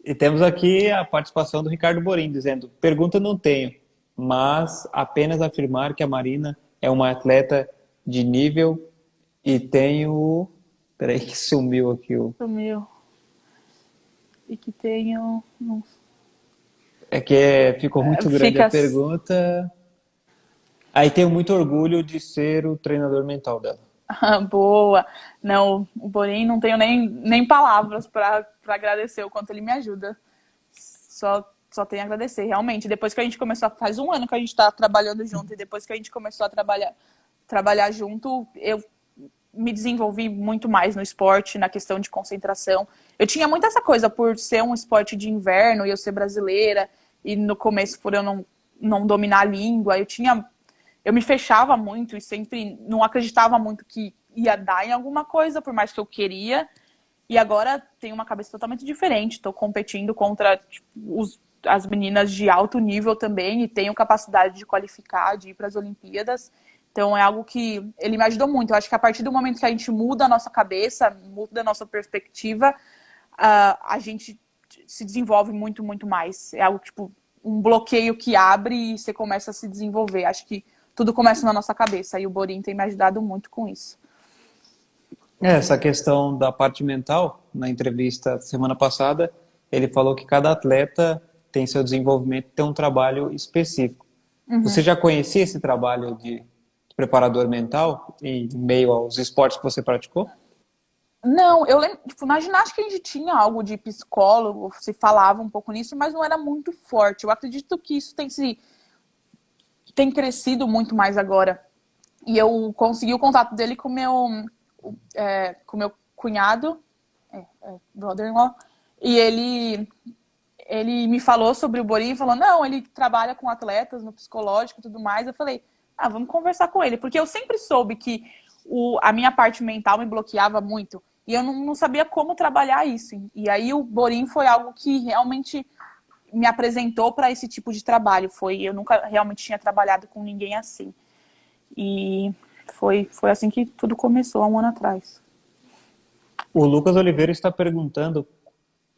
e temos aqui a participação do Ricardo Borim dizendo, pergunta não tenho, mas apenas afirmar que a Marina é uma atleta de nível e tenho... Peraí que sumiu aqui o... Sumiu. E que tenho. Ficou muito grande a Fica. pergunta. Aí tenho muito orgulho de ser o treinador mental dela. Boa. Não, o Borim não tenho nem palavras para agradecer o quanto ele me ajuda. Só tenho a agradecer, realmente. Depois que a gente começou, faz um ano que a gente está trabalhando junto, e depois que a gente começou a trabalhar junto, eu me desenvolvi muito mais no esporte, na questão de concentração. Eu tinha muito essa coisa, por ser um esporte de inverno e eu ser brasileira, e no começo, por eu não dominar a língua, eu me fechava muito e sempre não acreditava muito que ia dar em alguma coisa, por mais que eu queria. E agora tenho uma cabeça totalmente diferente. Estou competindo contra as meninas de alto nível também e tenho capacidade de qualificar, de ir para as Olimpíadas. Então é algo que ele me ajudou muito. Eu acho que a partir do momento que a gente muda a nossa cabeça, muda a nossa perspectiva, a gente se desenvolve muito, muito mais. É algo tipo um bloqueio que abre e você começa a se desenvolver. Acho que tudo começa na nossa cabeça e o Borim tem me ajudado muito com isso. Essa questão da parte mental, na entrevista semana passada, ele falou que cada atleta tem seu desenvolvimento, tem um trabalho específico. Você já conhecia esse trabalho de preparador mental em meio aos esportes que você praticou? Não, eu lembro, tipo, na ginástica a gente tinha algo de psicólogo, se falava um pouco nisso, mas não era muito forte. Eu acredito que isso tem crescido muito mais agora. E eu consegui o contato dele com meu cunhado, brother-in-law, e ele me falou sobre o Borim, falou, não, ele trabalha com atletas no psicológico e tudo mais. Eu falei, vamos conversar com ele, porque eu sempre soube que a minha parte mental me bloqueava muito, e eu não sabia como trabalhar isso. E aí o Borim foi algo que realmente me apresentou para esse tipo de trabalho. Eu nunca realmente tinha trabalhado com ninguém assim. E foi assim que tudo começou, há um ano atrás. O Lucas Oliveira está perguntando,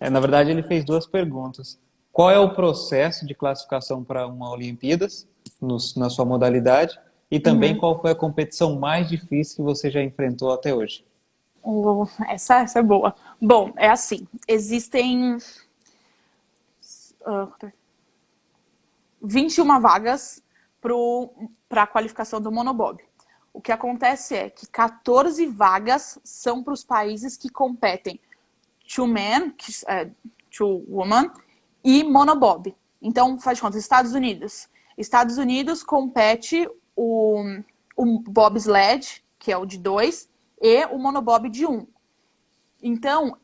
na verdade ele fez duas perguntas. Qual é o processo de classificação para uma Olimpíadas, na sua modalidade? E também qual foi a competição mais difícil que você já enfrentou até hoje? Essa é boa. Bom, é assim, existem 21 vagas para a qualificação do monobob. O que acontece é que 14 vagas são para os países que competem two man, two woman, e monobob. Então, faz de conta, Estados Unidos. Estados Unidos compete o bobsled, que é o de 2, e o monobob de 1. Então,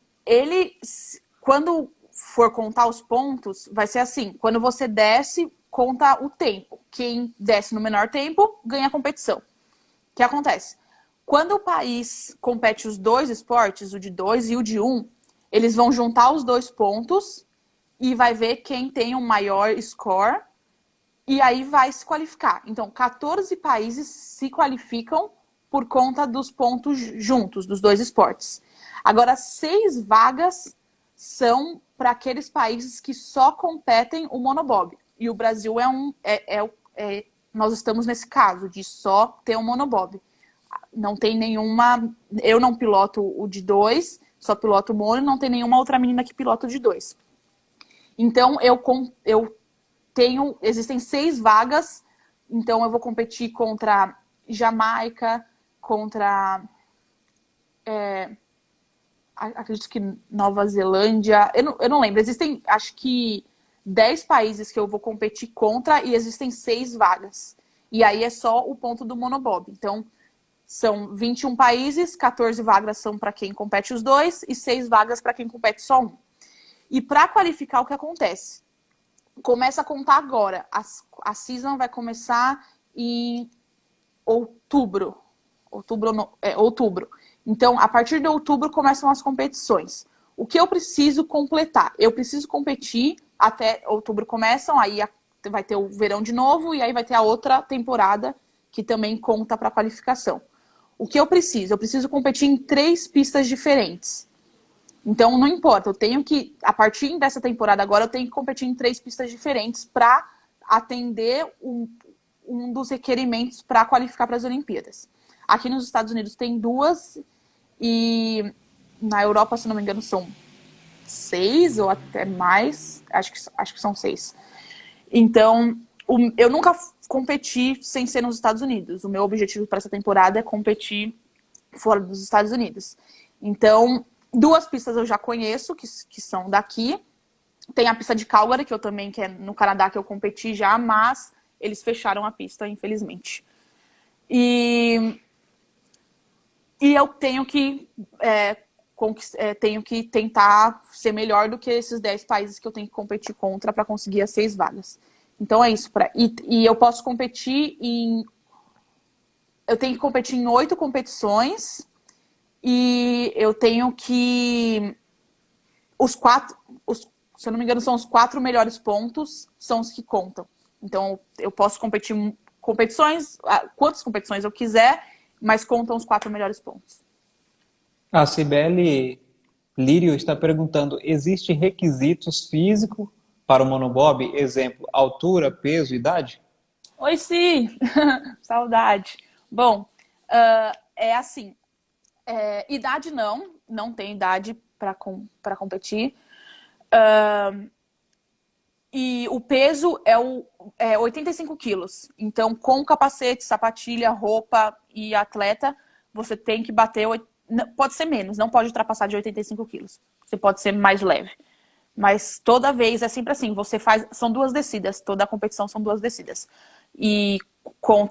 quando for contar os pontos, vai ser assim, quando você desce, conta o tempo. Quem desce no menor tempo, ganha a competição. O que acontece? Quando o país compete os dois esportes, o de 2 e o de 1, eles vão juntar os 2 pontos e vai ver quem tem o maior score e aí vai se qualificar. Então, 14 países se qualificam por conta dos pontos juntos, dos dois esportes. Agora, 6 vagas são para aqueles países que só competem o monobob. E o Brasil nós estamos nesse caso de só ter um monobob. Não tem nenhuma... Eu não piloto o de 2, só piloto o mono, e não tem nenhuma outra menina que pilota o de 2. Então, existem 6 vagas, então eu vou competir contra Jamaica, contra... acredito que Nova Zelândia, eu não lembro, existem acho que 10 países que eu vou competir contra e existem 6 vagas. E aí é só o ponto do monobob. Então, são 21 países, 14 vagas são para quem compete os dois e 6 vagas para quem compete só um. E para qualificar, o que acontece? Começa a contar agora. A season vai começar em outubro. Outubro. Então, a partir de outubro começam as competições. O que eu preciso completar? Eu preciso competir até outubro começam, aí vai ter o verão de novo e aí vai ter a outra temporada que também conta para qualificação. O que eu preciso? Eu preciso competir em 3 pistas diferentes. Então, não importa, eu tenho que, a partir dessa temporada agora, eu tenho que competir em 3 pistas diferentes para atender um dos requerimentos para qualificar para as Olimpíadas. Aqui nos Estados Unidos tem 2 e na Europa, se não me engano, são 6 ou até mais. Acho que são 6. Então, eu nunca competi sem ser nos Estados Unidos. O meu objetivo para essa temporada é competir fora dos Estados Unidos. Então, 2 pistas eu já conheço, que são daqui. Tem a pista de Calgary, que eu também, que é no Canadá, que eu competi já, mas eles fecharam a pista, infelizmente. E eu tenho que, tenho que tentar ser melhor do que esses 10 países que eu tenho que competir contra para conseguir as 6 vagas. Então é isso. E eu posso competir em... Eu tenho que competir em 8 competições e eu tenho que... se eu não me engano, são os 4 melhores pontos, são os que contam. Então eu posso competir em competições, quantas competições eu quiser, mas contam os 4 melhores pontos. A Cibele Lírio está perguntando, existe requisitos físicos para o monobob? Exemplo, altura, peso, idade? Oi, sim! Saudade. Bom, é assim, idade não tem idade para competir. E o peso é 85 quilos. Então, com capacete, sapatilha, roupa e atleta, você tem que bater... Pode ser menos, não pode ultrapassar de 85 quilos. Você pode ser mais leve. Mas toda vez é sempre assim, são 2 descidas, toda a competição são 2 descidas. E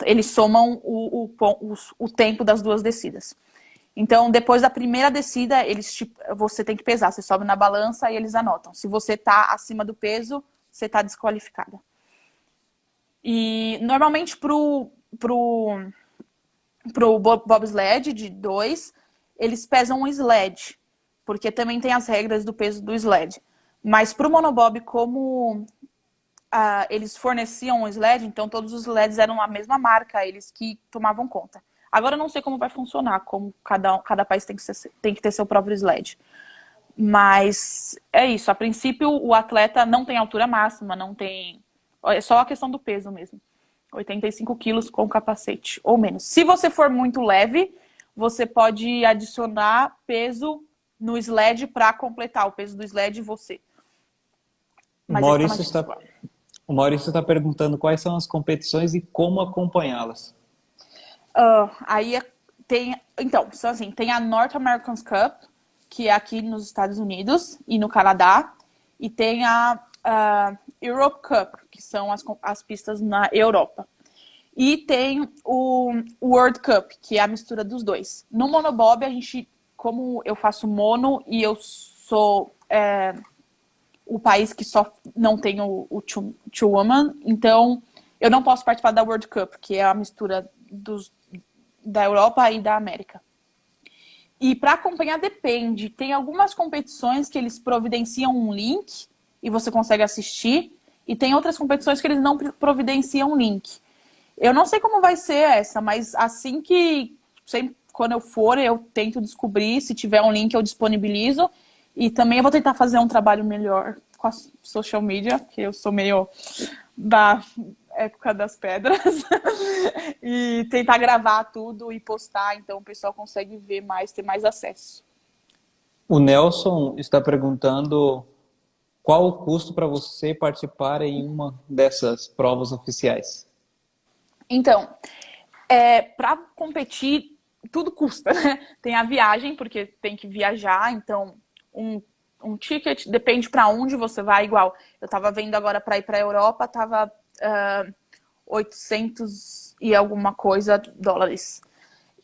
eles somam o tempo das 2 descidas. Então, depois da primeira descida, você tem que pesar. Você sobe na balança e eles anotam. Se você está acima do peso, você está desqualificada. E normalmente pro bobsled de 2, eles pesam um sled, porque também tem as regras do peso do sled. Mas pro monobob, como eles forneciam um sled, então todos os sleds eram a mesma marca, eles que tomavam conta. Agora eu não sei como vai funcionar, como cada país tem que ter seu próprio sled. Mas é isso, a princípio o atleta não tem altura máxima, não tem... É só a questão do peso mesmo. 85 quilos com capacete, ou menos. Se você for muito leve, você pode adicionar peso no sled para completar o peso do sled e você. Mas O Maurício está perguntando quais são as competições e como acompanhá-las. Então, assim, tem a North American Cup, que é aqui nos Estados Unidos e no Canadá, e tem a Europe Cup, que são as pistas na Europa. E tem o World Cup, que é a mistura dos 2. No monobob, como eu faço mono e eu sou o país que só não tem o two woman, então eu não posso participar da World Cup, que é a mistura da Europa e da América. E para acompanhar depende. Tem algumas competições que eles providenciam um link e você consegue assistir. E tem outras competições que eles não providenciam um link. Eu não sei como vai ser essa, mas assim que... Sempre, quando eu for, eu tento descobrir. Se tiver um link, eu disponibilizo. E também eu vou tentar fazer um trabalho melhor com a social media, porque eu sou meio da época das pedras. E tentar gravar tudo e postar, então o pessoal consegue ver mais, ter mais acesso. O Nelson está perguntando qual o custo para você participar em uma dessas provas oficiais. Então, para competir, tudo custa, né? Tem a viagem, porque tem que viajar, então um ticket depende para onde você vai, igual. Eu estava vendo agora para ir para a Europa, estava 800 e alguma coisa dólares.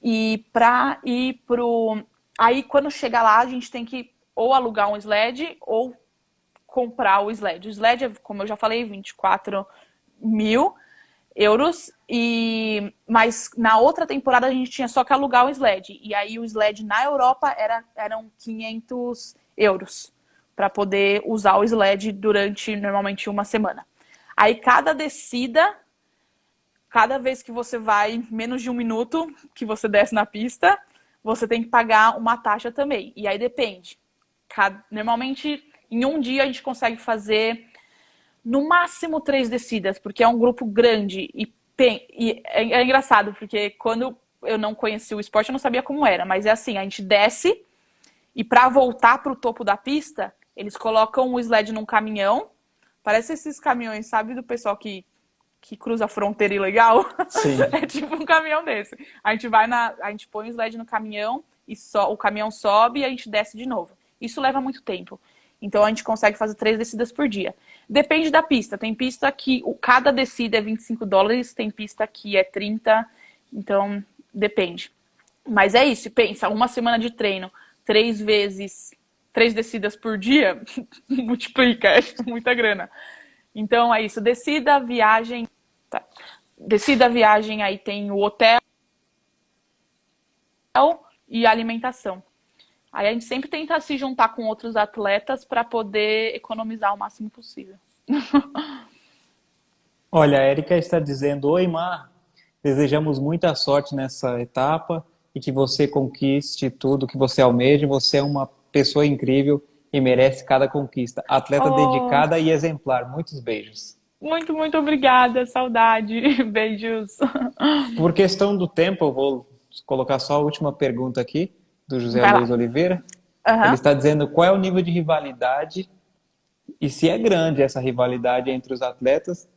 E para ir pro... Aí, quando chega lá, a gente tem que ou alugar um sled ou comprar o sled. O sled, como eu já falei, 24 mil. euros, mas na outra temporada a gente tinha só que alugar o sled. E aí o sled na Europa eram 500 euros para poder usar o sled durante normalmente uma semana. Aí cada descida, cada vez que você vai menos de 1 minuto que você desce na pista, você tem que pagar uma taxa também. E aí depende. Normalmente em um dia a gente consegue fazer no máximo 3 descidas, porque é um grupo grande. E é engraçado, porque quando eu não conhecia o esporte, eu não sabia como era. Mas é assim, a gente desce e para voltar para o topo da pista, eles colocam o sled num caminhão. Parece esses caminhões, sabe, do pessoal que cruza a fronteira ilegal? Sim. É tipo um caminhão desse. A gente põe o sled no caminhão e o caminhão sobe e a gente desce de novo. Isso leva muito tempo. Então a gente consegue fazer 3 descidas por dia. Depende da pista. Tem pista que cada descida é $25, tem pista que é 30, então depende. Mas é isso, pensa, uma semana de treino, 3 descidas por dia, multiplica, é muita grana. Então é isso, descida, viagem, tá. Descida, viagem, aí tem o hotel e a alimentação. Aí a gente sempre tenta se juntar com outros atletas para poder economizar o máximo possível. Olha, a Erika está dizendo: Oi, Mar, desejamos muita sorte nessa etapa e que você conquiste tudo que você almeja. Você é uma pessoa incrível e merece cada conquista. Atleta Oh, dedicada e exemplar. Muitos beijos. muito, muito obrigada, saudade, beijos. Por questão do tempo, eu vou colocar só a última pergunta aqui, do José Vai Luiz lá. Oliveira. Ele Uhum. está dizendo qual é o nível de rivalidade e se é grande essa rivalidade entre os atletas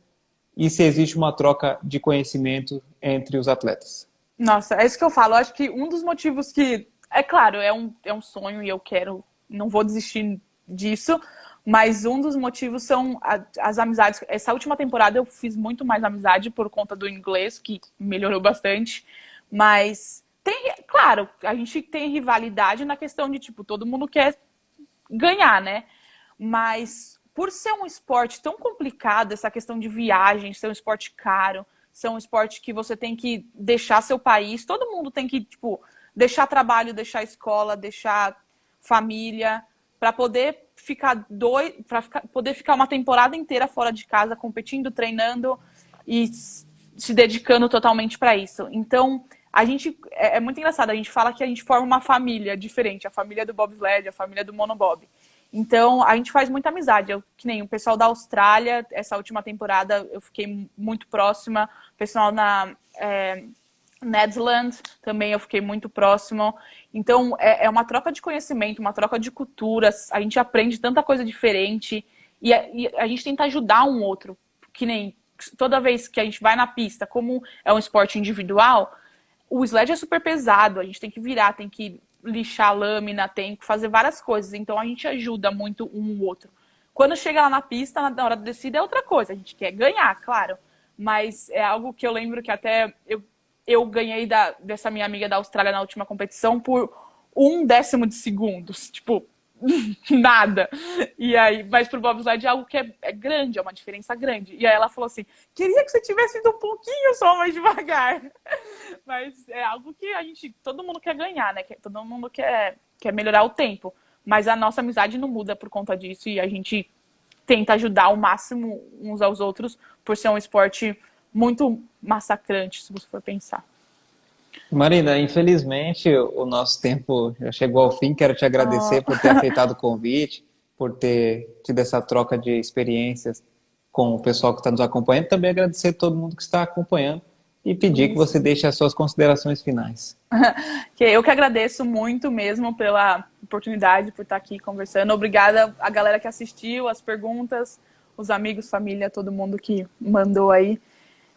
e se existe uma troca de conhecimento entre os atletas. Nossa, é isso que eu falo. Eu acho que um dos motivos que, é claro, é um sonho e eu quero, não vou desistir disso, mas um dos motivos são as amizades. Essa última temporada eu fiz muito mais amizade por conta do inglês, que melhorou bastante, mas claro, a gente tem rivalidade na questão de, tipo, todo mundo quer ganhar, né? Mas por ser um esporte tão complicado, essa questão de viagem, ser um esporte caro, ser um esporte que você tem que deixar seu país, todo mundo tem que, tipo, deixar trabalho, deixar escola, deixar família, para poder ficar poder ficar uma temporada inteira fora de casa, competindo, treinando e se dedicando totalmente para isso. Então, a gente é muito engraçado, a gente fala que a gente forma uma família diferente, a família do bobsled, a família do monobob. Então, a gente faz muita amizade. Que nem o pessoal da Austrália, essa última temporada eu fiquei muito próxima. O pessoal na Netherlands também eu fiquei muito próximo. Então, é uma troca de conhecimento, uma troca de culturas. A gente aprende tanta coisa diferente e a gente tenta ajudar um outro. Que nem toda vez que a gente vai na pista, como é um esporte individual, o sled é super pesado. A gente tem que virar, tem que lixar a lâmina, tem que fazer várias coisas. Então a gente ajuda muito um ou outro. Quando chega lá na pista, na hora da descida é outra coisa. A gente quer ganhar, claro. Mas é algo que eu lembro que até eu ganhei dessa minha amiga da Austrália na última competição por 1/10 de segundos. Tipo, nada. E aí, mas pro bobsled é algo que é grande, é uma diferença grande. E aí ela falou assim: queria que você tivesse ido um pouquinho só mais devagar. Mas é algo que todo mundo quer ganhar, né? Todo mundo quer melhorar o tempo. Mas a nossa amizade não muda por conta disso e a gente tenta ajudar ao máximo uns aos outros por ser um esporte muito massacrante, se você for pensar. Marina, infelizmente o nosso tempo já chegou ao fim. Quero te agradecer Oh. por ter aceitado o convite, por ter tido essa troca de experiências com o pessoal que está nos acompanhando. Também agradecer a todo mundo que está acompanhando e pedir que você deixe as suas considerações finais. Eu que agradeço muito mesmo pela oportunidade, por estar aqui conversando. Obrigada a galera que assistiu, as perguntas, os amigos, família, todo mundo que mandou aí.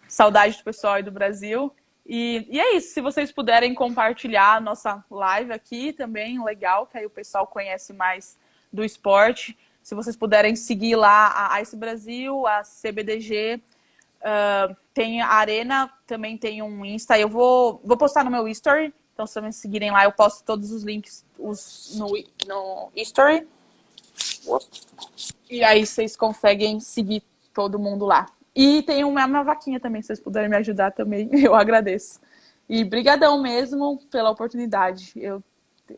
Saudade do pessoal aí do Brasil. E é isso, se vocês puderem compartilhar a nossa live aqui também, legal, que aí o pessoal conhece mais do esporte. Se vocês puderem seguir lá a Ice Brasil, a CBDG, tem a Arena, também tem um Insta. Eu vou postar no meu History, então se vocês seguirem lá, eu posto todos os links no History. E aí vocês conseguem seguir todo mundo lá. E tem uma vaquinha também, se vocês puderem me ajudar também, eu agradeço. E brigadão mesmo pela oportunidade.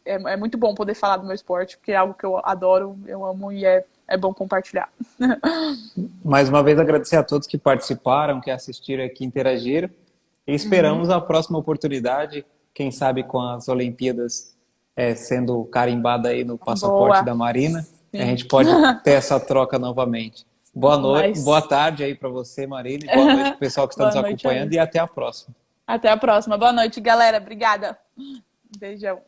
É muito bom poder falar do meu esporte, porque é algo que eu adoro, eu amo e é bom compartilhar. Mais uma vez agradecer a todos que participaram, que assistiram aqui, interagiram. E esperamos a próxima oportunidade, quem sabe com as Olimpíadas sendo carimbada aí no passaporte Boa. da Marina, a Sim. gente pode ter essa troca novamente. Boa noite, boa Mas... tarde aí para você, Marina, e boa noite para o pessoal que está Boa nos noite acompanhando aí. e até a próxima. Até a próxima. Boa noite, galera. Obrigada. Beijão.